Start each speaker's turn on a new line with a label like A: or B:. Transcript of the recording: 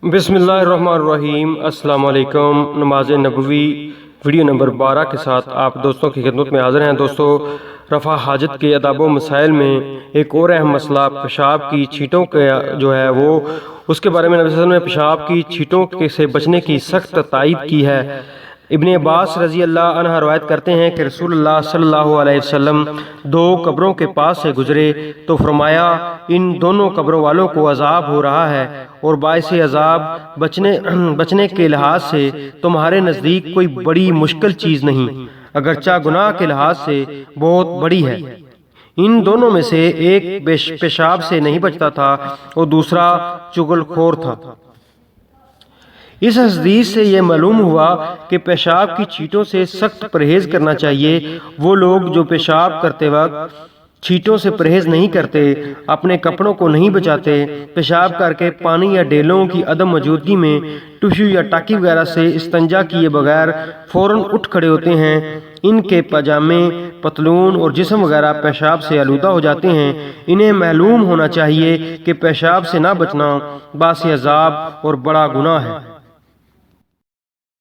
A: بسم اللہ الرحمن الرحیم۔ السلام علیکم۔ نماز نبوی ویڈیو نمبر 12 کے ساتھ آپ دوستوں کی خدمت میں حاضر ہیں۔ دوستو، رفع حاجت کے آداب و مسائل میں ایک اور اہم مسئلہ پیشاب کی چھینٹوں کا جو ہے وہ اس کے بارے میں نبی صلی اللہ علیہ وسلم نے پیشاب کی چھینٹوں سے بچنے کی سخت تائید کی ہے۔ ابن عباس رضی اللہ عنہ روایت کرتے ہیں کہ رسول اللہ صلی اللہ علیہ وسلم دو قبروں کے پاس سے گزرے تو فرمایا، ان دونوں قبروں والوں کو عذاب ہو رہا ہے اور باعث عذاب بچنے کے لحاظ سے تمہارے نزدیک کوئی بڑی مشکل چیز نہیں، اگرچہ گناہ کے لحاظ سے بہت بڑی ہے۔ ان دونوں میں سے ایک پیشاب سے نہیں بچتا تھا اور دوسرا چغل خور تھا۔ اس حدیث سے یہ معلوم ہوا کہ پیشاب کی چھینٹوں سے سخت پرہیز کرنا چاہیے۔ وہ لوگ جو پیشاب کرتے وقت چھینٹوں سے پرہیز نہیں کرتے، اپنے کپڑوں کو نہیں بچاتے، پیشاب کر کے پانی یا ڈیلوں کی عدم موجودگی میں ٹشو یا ٹاکی وغیرہ سے استنجا کیے بغیر فوراً اٹھ کھڑے ہوتے ہیں، ان کے پاجامے، پتلون اور جسم وغیرہ پیشاب سے آلودہ ہو جاتے ہیں، انہیں معلوم ہونا چاہیے کہ پیشاب سے نہ بچنا باعث عذاب اور بڑا گناہ ہے۔